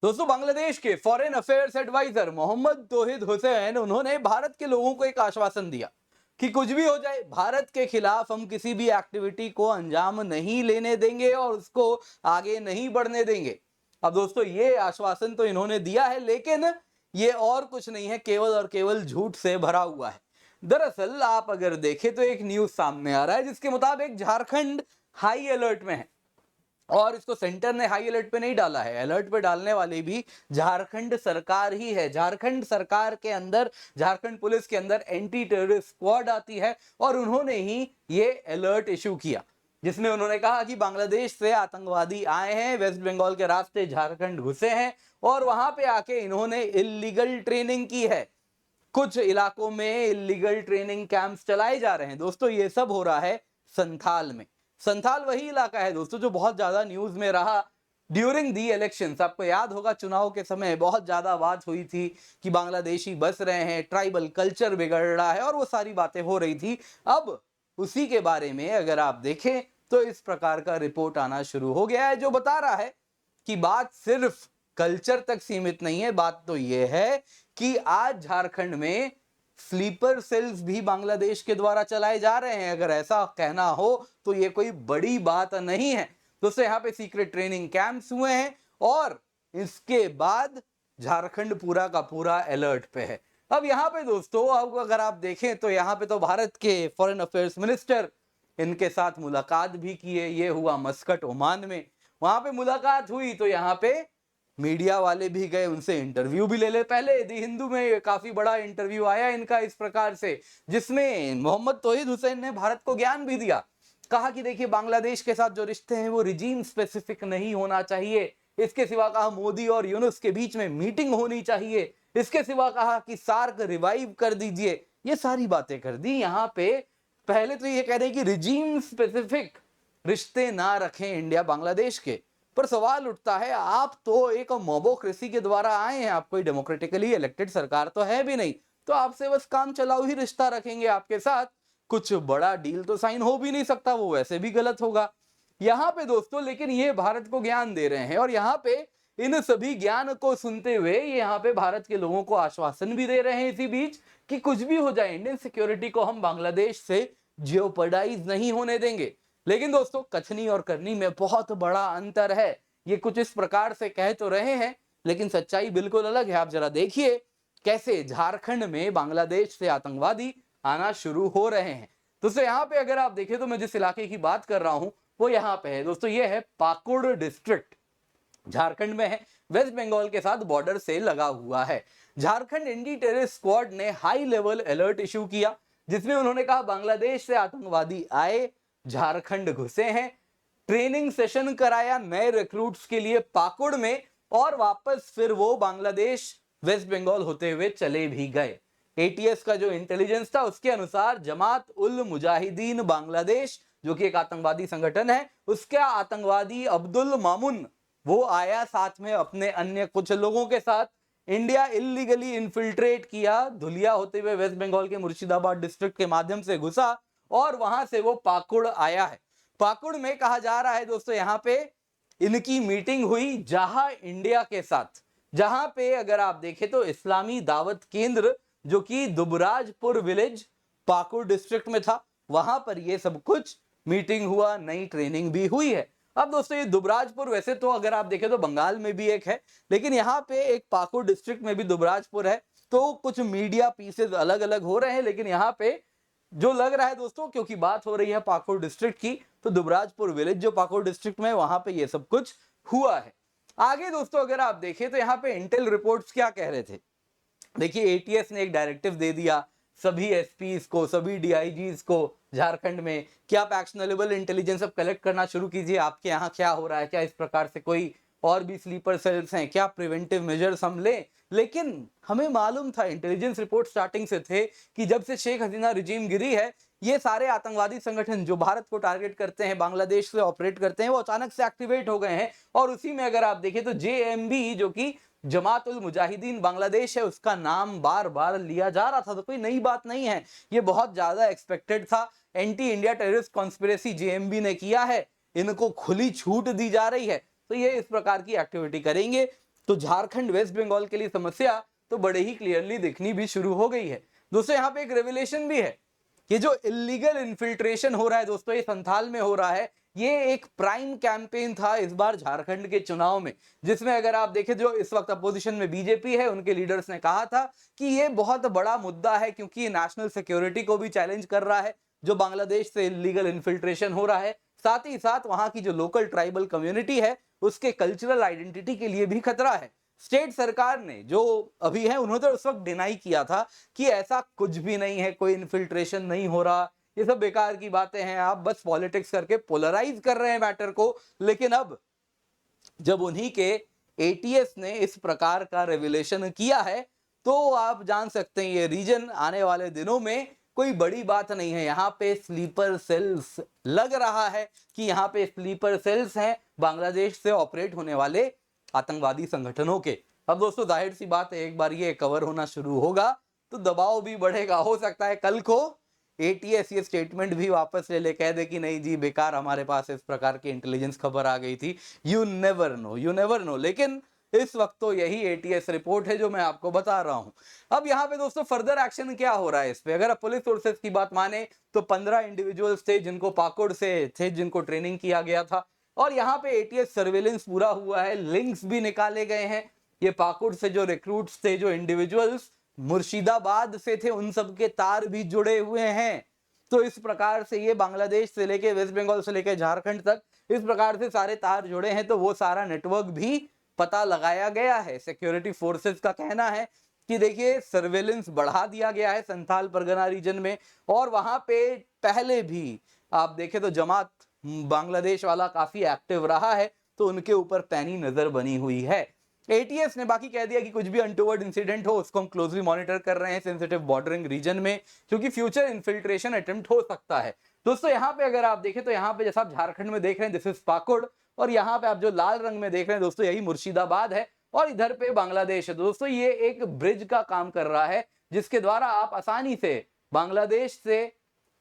दोस्तों, बांग्लादेश के foreign affairs adviser Mohammad तौहीद हुसैन उन्होंने भारत के लोगों को एक आश्वासन दिया कि कुछ भी हो जाए भारत के खिलाफ हम किसी भी एक्टिविटी को अंजाम नहीं लेने देंगे और उसको आगे नहीं बढ़ने देंगे। अब दोस्तों, ये आश्वासन तो इन्होंने दिया है, लेकिन ये और कुछ नहीं है, केवल और केवल झूठ से भरा हुआ है। दरअसल आप अगर देखें तो एक न्यूज सामने आ रहा है जिसके मुताबिक झारखंड हाई अलर्ट में है और इसको सेंटर ने हाई अलर्ट पे नहीं डाला है। अलर्ट पे डालने वाली भी झारखंड सरकार ही है। झारखंड सरकार के अंदर, झारखंड पुलिस के अंदर एंटी टेररिस्ट स्क्वाड आती है और उन्होंने ही ये अलर्ट इशू किया, जिसमें उन्होंने कहा कि बांग्लादेश से आतंकवादी आए हैं, वेस्ट बंगाल के रास्ते झारखंड घुसे हैं और वहां पे आके इन्होंने इलीगल ट्रेनिंग की है। कुछ इलाकों में इलीगल ट्रेनिंग कैंप्स चलाए जा रहे हैं। दोस्तों, ये सब हो रहा है संथाल में। संथाल वही इलाका है दोस्तों जो बहुत ज्यादा न्यूज में रहा ड्यूरिंग दी इलेक्शंस। आपको याद होगा चुनाव के समय बहुत ज्यादा बात हुई थी कि बांग्लादेशी बस रहे हैं, ट्राइबल कल्चर बिगड़ रहा है और वो सारी बातें हो रही थी। अब उसी के बारे में अगर आप देखें तो इस प्रकार का रिपोर्ट आना शुरू हो गया है जो बता रहा है कि बात सिर्फ कल्चर तक सीमित नहीं है। बात तो यह है कि आज झारखंड में स्लीपर सेल्स भी बांग्लादेश के द्वारा चलाए जा रहे हैं। अगर ऐसा कहना हो तो ये कोई बड़ी बात नहीं है। दोस्तों, यहाँ पे सीक्रेट ट्रेनिंग कैंप्स हुए हैं और इसके बाद झारखंड पूरा का पूरा अलर्ट पे है। अब यहाँ पे दोस्तों, अब अगर आप देखें तो यहाँ पे तो भारत के फॉरेन अफेयर्स मिनिस्टर इनके साथ मुलाकात भी की है। ये हुआ मस्कट, ओमान में। वहां पे मुलाकात हुई तो यहाँ पे मीडिया वाले भी गए, उनसे इंटरव्यू भी ले ले। पहले दी हिंदू में काफी बड़ा इंटरव्यू आया इनका इस प्रकार से, जिसमें मोहम्मद तौहीद हुसैन ने भारत को ज्ञान भी दिया। कहा कि देखिए, बांग्लादेश के साथ जो रिश्ते हैं वो रिजीम स्पेसिफिक नहीं होना चाहिए। इसके सिवा कहा मोदी और यूनुस के बीच में मीटिंग होनी चाहिए। इसके सिवा कहा कि सार्क रिवाइव कर दीजिए। ये सारी बातें कर दी। यहाँ पे पहले तो ये कह रहे कि रिजीम स्पेसिफिक रिश्ते ना रखें इंडिया बांग्लादेश के, पर सवाल उठता है, आप तो एक मोबोक्रेसी के द्वारा आए हैं, आप कोई डेमोक्रेटिकली इलेक्टेड सरकार तो है भी नहीं, तो आपसे बस काम चलाओ ही रिश्ता रखेंगे आपके साथ। कुछ बड़ा डील तो साइन हो भी नहीं सकता, वो वैसे भी गलत होगा। यहाँ पे दोस्तों लेकिन ये भारत को ज्ञान दे रहे हैं और यहाँ पे इन सभी ज्ञान को सुनते हुए ये यहाँ पे भारत के लोगों को आश्वासन भी दे रहे हैं इसी बीच कि कुछ भी हो जाए इंडियन सिक्योरिटी को हम बांग्लादेश से जियोपर्डाइज नहीं होने देंगे। लेकिन दोस्तों, कथनी और करनी में बहुत बड़ा अंतर है। ये कुछ इस प्रकार से कह तो रहे हैं लेकिन सच्चाई बिल्कुल अलग है। आप जरा देखिए कैसे झारखंड में बांग्लादेश से आतंकवादी आना शुरू हो रहे हैं। दोस्तों, यहाँ पे अगर आप देखें तो मैं जिस इलाके की बात कर रहा हूं वो यहाँ पे है दोस्तों, ये है पाकुड़ डिस्ट्रिक्ट, झारखंड में है, वेस्ट बंगाल के साथ बॉर्डर से लगा हुआ है। झारखंड एंटी टेररिस्ट स्क्वाड ने हाई लेवल अलर्ट इशू किया, जिसमें उन्होंने कहा बांग्लादेश से आतंकवादी आए, झारखंड घुसे हैं, ट्रेनिंग सेशन कराया नए रिक्रूट्स के लिए पाकुड़ में और वापस फिर वो बांग्लादेश वेस्ट बंगाल होते हुए चले भी गए। एटीएस का जो इंटेलिजेंस था उसके अनुसार जमात उल मुजाहिदीन बांग्लादेश, जो कि एक आतंकवादी संगठन है, उसका आतंकवादी अब्दुल मामुन वो आया साथ में अपने अन्य कुछ लोगों के साथ। इंडिया इलीगली इन्फिल्ट्रेट किया, धुलिया होते हुए वेस्ट बंगाल के मुर्शिदाबाद डिस्ट्रिक्ट के माध्यम से घुसा और वहां से वो पाकुड़ आया है। पाकुड़ में कहा जा रहा है दोस्तों, यहाँ पे इनकी मीटिंग हुई जहां इंडिया के साथ, जहां पे अगर आप देखें तो इस्लामी दावत केंद्र जो कि दुबराजपुर विलेज पाकुड़ डिस्ट्रिक्ट में था, वहां पर ये सब कुछ मीटिंग हुआ, नई ट्रेनिंग भी हुई है। अब दोस्तों, ये दुबराजपुर वैसे तो अगर आप देखें तो बंगाल में भी एक है, लेकिन यहाँ पे एक पाकुड़ डिस्ट्रिक्ट में भी दुबराजपुर है, तो कुछ मीडिया पीसेस अलग अलग हो रहे हैं। लेकिन यहाँ पे जो लग रहा है दोस्तों, क्योंकि बात हो रही है पाकुड़ डिस्ट्रिक्ट की, तो दुबराजपुर विलेज जो पाकुड़ डिस्ट्रिक्ट में है वहां पे ये सब कुछ हुआ है। आगे दोस्तों अगर आप देखें तो यहाँ पे इंटेल रिपोर्ट्स क्या कह रहे थे। देखिए, एटीएस ने एक डायरेक्टिव दे दिया सभी एसपीज को, सभी डीआईजीज को झारखंड में कि आप एक्शनेबल इंटेलिजेंस अब कलेक्ट करना शुरू कीजिए, आपके यहाँ क्या हो रहा है, क्या इस प्रकार से कोई और भी स्लीपर सेल्स हैं, क्या प्रिवेंटिव मेजर्स हम लें। लेकिन हमें मालूम था, इंटेलिजेंस रिपोर्ट स्टार्टिंग से थे कि जब से शेख हसीना रिजीम गिरी है, ये सारे आतंकवादी संगठन जो भारत को टारगेट करते हैं, बांग्लादेश से ऑपरेट करते हैं, वो अचानक से एक्टिवेट हो गए हैं। और उसी में अगर आप देखें तो जेएमबी जो कि जमात उल मुजाहिदीन बांग्लादेश है, उसका नाम बार बार लिया जा रहा था। तो कोई नई बात नहीं है, ये बहुत ज्यादा एक्सपेक्टेड था। Anti India terrorist conspiracy JMB ने किया है, इनको खुली छूट दी जा रही है, तो ये इस प्रकार की एक्टिविटी करेंगे। तो झारखंड वेस्ट बंगाल के लिए समस्या तो बड़े ही क्लियरली दिखनी भी शुरू हो गई है। दोस्तों यहाँ पे एक रेवलेशन भी है कि जो इलीगल इन्फिल्ट्रेशन हो रहा है दोस्तों ये संथाल में हो रहा है, ये एक प्राइम कैंपेन था इस बार झारखंड के चुनाव में, जिसमें अगर आप देखें जो इस वक्त अपोजिशन में बीजेपी है उनके लीडर्स ने कहा था कि ये बहुत बड़ा मुद्दा है क्योंकि ये नेशनल सिक्योरिटी को भी चैलेंज कर रहा है जो बांग्लादेश से इलीगल इन्फिल्ट्रेशन हो रहा है, साथ ही साथ वहां की जो लोकल ट्राइबल कम्युनिटी है उसके कल्चरल आइडेंटिटी के लिए भी खतरा है। स्टेट सरकार ने जो अभी है उन्होंने तो उस वक्त डिनाई किया था कि ऐसा कुछ भी नहीं है, कोई इन्फिल्ट्रेशन नहीं हो रहा, ये सब बेकार की बातें हैं, आप बस पॉलिटिक्स करके पोलराइज कर रहे हैं मैटर को। लेकिन अब जब उन्हीं के एटीएस ने इस प्रकार का रेवलेशन किया है तो आप जान सकते हैं ये रीजन आने वाले दिनों में कोई बड़ी बात नहीं है। यहाँ पे स्लीपर सेल्स लग रहा है कि यहाँ पे स्लीपर सेल्स हैं बांग्लादेश से ऑपरेट होने वाले आतंकवादी संगठनों के। अब दोस्तों जाहिर सी बात है एक बार ये कवर होना शुरू होगा तो दबाव भी बढ़ेगा, हो सकता है कल को एटीएस ये स्टेटमेंट भी वापस ले कह दे कि नहीं जी बेकार हमारे पास इस प्रकार की इंटेलिजेंस खबर आ गई थी। You never know. लेकिन इस वक्त तो यही एटीएस रिपोर्ट है जो मैं आपको बता रहा हूं। अब यहाँ पे दोस्तों फर्दर एक्शन क्या हो रहा है इस पे, अगर पुलिस सोर्सेस की बात माने तो 15 इंडिविजुअल्स थे जिनको पाकुड़ से थे, जिनको ट्रेनिंग किया गया था और यहाँ पे एटीएस सर्वेलेंस पूरा हुआ है, लिंक्स भी निकाले गए हैं। ये पाकुड़ से जो रिक्रूट्स थे, जो इंडिविजुअल्स मुर्शिदाबाद से थे, उन सब के तार भी जुड़े हुए हैं। तो इस प्रकार से ये बांग्लादेश से लेके वेस्ट बंगाल से लेके झारखंड तक इस प्रकार से सारे तार जुड़े हैं, तो वो सारा नेटवर्क भी पता लगाया गया है। सिक्योरिटी फोर्सेस का कहना है कि देखिए सर्वेलेंस बढ़ा दिया गया है संथाल परगना रीजन में और वहां पे पहले भी आप देखें तो जमात बांग्लादेश वाला काफी एक्टिव रहा है, तो उनके ऊपर पैनी नजर बनी हुई है। एटीएस ने बाकी कह दिया कि कुछ भी अनटूवर्ड इंसिडेंट हो उसको हम क्लोजली मॉनिटर कर रहे हैं सेंसिटिव बॉर्डरिंग रीजन में, क्योंकि फ्यूचर इन्फिल्ट्रेशन अटेम्प्ट हो सकता है। दोस्तों यहाँ पे अगर आप देखें तो यहाँ पे जैसा आप झारखंड में देख रहे हैं दिस इज पाकुड़ और यहाँ पे आप जो लाल रंग में देख रहे हैं दोस्तों यही मुर्शिदाबाद है और इधर पे बांग्लादेश है। दोस्तों ये एक ब्रिज का काम कर रहा है जिसके द्वारा आप आसानी से बांग्लादेश से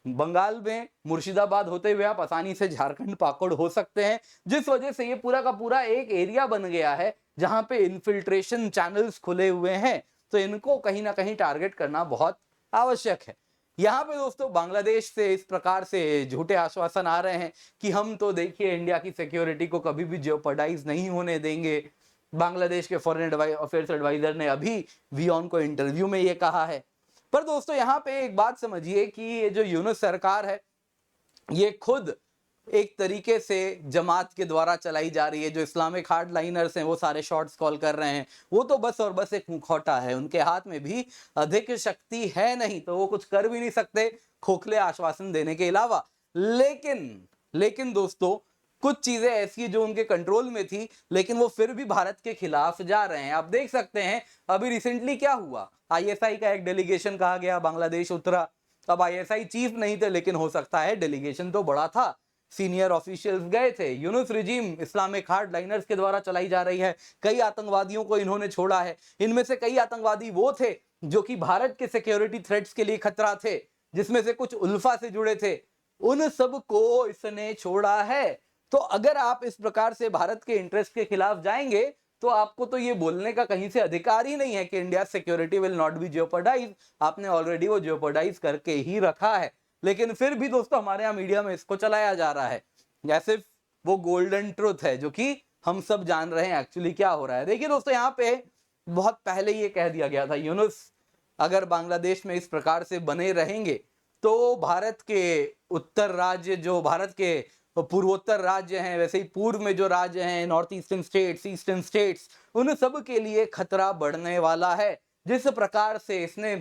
बंगाल में मुर्शिदाबाद होते हुए आप आसानी से झारखंड पाकुड़ हो सकते हैं, जिस वजह से ये पूरा का पूरा एक एरिया बन गया है जहां पे इन्फिल्ट्रेशन चैनल्स खुले हुए हैं। तो इनको कहीं ना कहीं टारगेट करना बहुत आवश्यक है। यहाँ पे दोस्तों बांग्लादेश से इस प्रकार से झूठे आश्वासन आ रहे हैं कि हम तो देखिए इंडिया की सिक्योरिटी को कभी भी जेओपर्डाइज नहीं होने देंगे। बांग्लादेश के फॉरेन अफेयर्स एडवाइजर ने अभी वियॉन को इंटरव्यू में ये कहा है। पर दोस्तों यहाँ पे एक बात समझिए कि ये जो यूनुस सरकार है ये खुद एक तरीके से जमात के द्वारा चलाई जा रही है। जो इस्लामिक हार्डलाइनर्स हैं वो सारे शॉट्स कॉल कर रहे हैं, वो तो बस और बस एक मुखौटा है, उनके हाथ में भी अधिक शक्ति है नहीं, तो वो कुछ कर भी नहीं सकते खोखले आश्वासन देने के अलावा। लेकिन दोस्तों कुछ चीजें ऐसी जो उनके कंट्रोल में थी लेकिन वो फिर भी भारत के खिलाफ जा रहे हैं। आप देख सकते हैं अभी रिसेंटली क्या हुआ, आईएसआई का एक डेलीगेशन कहा गया, बांग्लादेश उतरा। अब आईएसआई चीफ नहीं थे लेकिन हो सकता है डेलीगेशन तो बड़ा था, सीनियर ऑफिशियल्स गए थे। यूनुस रिजीम इस्लामिक हार्डलाइनर्स के द्वारा चलाई जा रही है, कई आतंकवादियों को इन्होंने छोड़ा है, इनमें से कई आतंकवादी वो थे जो कि भारत के सिक्योरिटी थ्रेट्स के लिए खतरा थे, जिसमें से कुछ उल्फा से जुड़े थे, उन सब को इसने छोड़ा है। तो अगर आप इस प्रकार से भारत के इंटरेस्ट के खिलाफ जाएंगे तो आपको तो ये बोलने का कहीं से अधिकार ही नहीं है कि India security will not be jeopardize. आपने ऑलरेडी वो जेओपर्डाइज करके ही रखा है, लेकिन फिर भी दोस्तों हमारे यहाँ मीडिया में इसको चलाया जा रहा है जैसे वो गोल्डन ट्रुथ है, जो कि हम सब जान रहे हैं एक्चुअली क्या हो रहा है। देखिए दोस्तों यहाँ पे बहुत पहले ये कह दिया गया था यूनुस अगर बांग्लादेश में इस प्रकार से बने रहेंगे तो भारत के उत्तर राज्य, जो भारत के पूर्वोत्तर राज्य हैं, वैसे ही पूर्व में जो राज्य हैं नॉर्थ ईस्टर्न स्टेट्स, उन सब के लिए खतरा बढ़ने वाला है। जिस प्रकार से इसने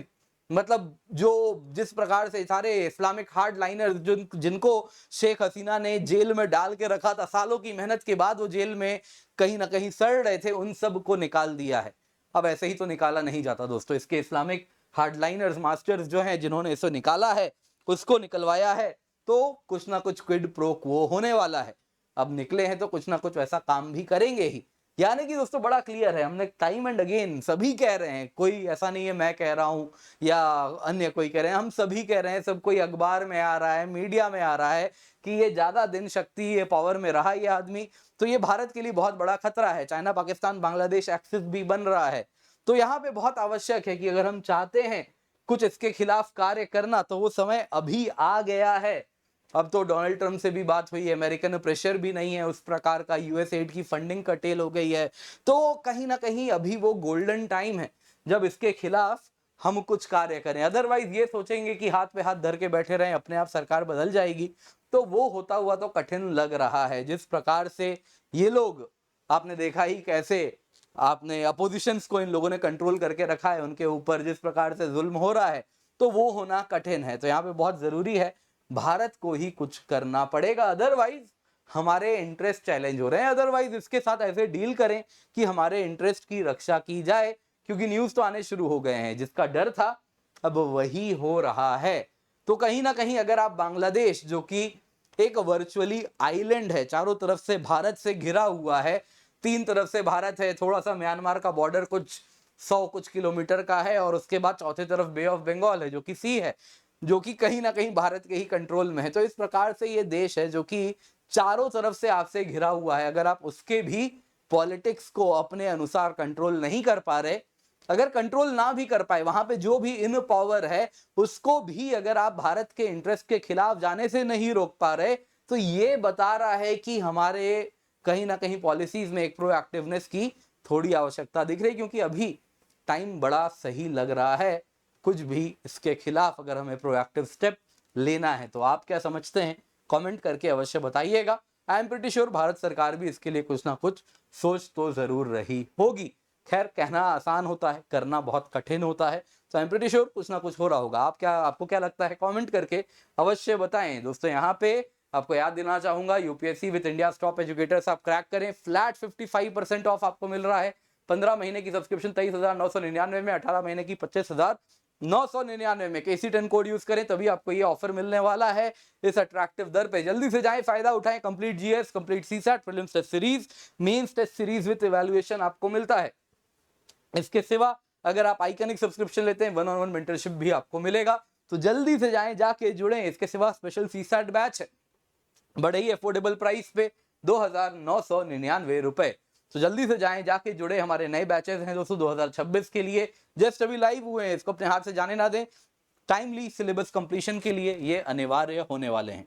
जिस प्रकार से सारे इस्लामिक हार्डलाइनर जिनको शेख हसीना ने जेल में डाल के रखा था, सालों की मेहनत के बाद वो जेल में कहीं ना कहीं सड़ रहे थे, उन सब को निकाल दिया है। अब ऐसे ही तो निकाला नहीं जाता दोस्तों, इसके इस्लामिक हार्डलाइनर्स मास्टर्स जो हैं जिन्होंने इसे निकाला है, उसको निकलवाया है, तो कुछ ना कुछ क्विड प्रो क्वो होने वाला है। अब निकले हैं तो कुछ ना कुछ वैसा काम भी करेंगे ही। यानी कि दोस्तों बड़ा क्लियर है, हमने टाइम एंड अगेन सभी कह रहे हैं, कोई ऐसा नहीं है मैं कह रहा हूं या अन्य कोई कह रहे हैं, हम सभी कह रहे हैं, सब कोई अखबार में आ रहा है, मीडिया में आ रहा है कि ये ज्यादा दिन शक्ति ये पावर में रहा ये आदमी, तो ये भारत के लिए बहुत बड़ा खतरा है। चाइना पाकिस्तान बांग्लादेश एक्सिस भी बन रहा है, तो यहाँ पे बहुत आवश्यक है कि अगर हम चाहते हैं कुछ इसके खिलाफ कार्य करना तो वो समय अभी आ गया है। अब तो डोनाल्ड ट्रंप से भी बात हुई है, अमेरिकन प्रेशर भी नहीं है उस प्रकार का, यूएस एड की फंडिंग कर्टेल हो गई है, तो कहीं ना कहीं अभी वो गोल्डन टाइम है जब इसके खिलाफ हम कुछ कार्य करें। अदरवाइज ये सोचेंगे कि हाथ पे हाथ धर के बैठे रहें, अपने आप सरकार बदल जाएगी, तो वो होता हुआ तो कठिन लग रहा है। जिस प्रकार से ये लोग, आपने देखा ही कैसे आपने अपोजिशंस को इन लोगों ने कंट्रोल करके रखा है, उनके ऊपर जिस प्रकार से जुल्म हो रहा है, तो वो होना कठिन है। तो यहाँ पे बहुत जरूरी है, भारत को ही कुछ करना पड़ेगा, अदरवाइज हमारे इंटरेस्ट चैलेंज हो रहे हैं। अदरवाइज इसके साथ ऐसे डील करें कि हमारे इंटरेस्ट की रक्षा की जाए, क्योंकि न्यूज तो आने शुरू हो गए हैं, जिसका डर था अब वही हो रहा है। तो कहीं ना कहीं अगर आप बांग्लादेश, जो कि एक वर्चुअली आइलैंड है, चारों तरफ से भारत से घिरा हुआ है, तीन तरफ से भारत है, थोड़ा सा म्यांमार का बॉर्डर कुछ 100 कुछ किलोमीटर का है, और उसके बाद चौथे तरफ बे ऑफ बंगाल है जो कि सी है, जो कि कहीं ना कहीं भारत के ही कंट्रोल में है। तो इस प्रकार से ये देश है जो कि चारों तरफ से आपसे घिरा हुआ है। अगर आप उसके भी पॉलिटिक्स को अपने अनुसार कंट्रोल नहीं कर पा रहे, अगर कंट्रोल ना भी कर पाए, वहां पे जो भी इन पावर है उसको भी अगर आप भारत के इंटरेस्ट के खिलाफ जाने से नहीं रोक पा रहे, तो ये बता रहा है कि हमारे कहीं ना कहीं पॉलिसीज में एक प्रोएक्टिवनेस की थोड़ी आवश्यकता दिख रही, क्योंकि अभी टाइम बड़ा सही लग रहा है कुछ भी इसके खिलाफ अगर हमें प्रोएक्टिव स्टेप लेना है। तो आप क्या समझते हैं, कमेंट करके अवश्य बताइएगा। I am pretty sure Bharat सरकार भी इसके लिए कुछ ना कुछ सोच तो जरूर रही होगी। खैर, कहना आसान होता है, करना बहुत कठिन होता है। तो आई एम प्रीटी श्योर कुछ ना कुछ हो रहा होगा। आपको क्या लगता है, कमेंट करके अवश्य बताएं। दोस्तों, यहाँ पे आपको याद देना चाहूंगा, UPSC with India top educators आप क्रैक करें, फ्लैट 55% ऑफ आपको मिल रहा है। 15 महीने की सब्सक्रिप्शन 23,999 में, 18 महीने की 25,999 में। KC10 कोड यूज करें तभी आपको ये ऑफर मिलने वाला है इस अट्रैक्टिव दर पे। जल्दी से जाएं, फायदा उठाएं। Complete GS, complete CSAT, prelims test series, mains test series with evaluation आपको मिलता है। इसके सिवा अगर आप आइकनिक सब्सक्रिप्शन लेते हैं, 1-on-1 मेंटरशिप भी आपको मिलेगा। तो जल्दी से जाएं, जाके जुड़ें। इसके सिवा स्पेशल सीसैट बैच है बड़े ही अफोर्डेबल प्राइस पे, 2,999 रुपए। तो जल्दी से जाएं, जाके जुड़े। हमारे नए बैचेस हैं दोस्तों 2026 के लिए, जस्ट अभी लाइव हुए हैं, इसको अपने हाथ से जाने ना दें। टाइमली सिलेबस कंप्लीशन के लिए ये अनिवार्य होने वाले हैं।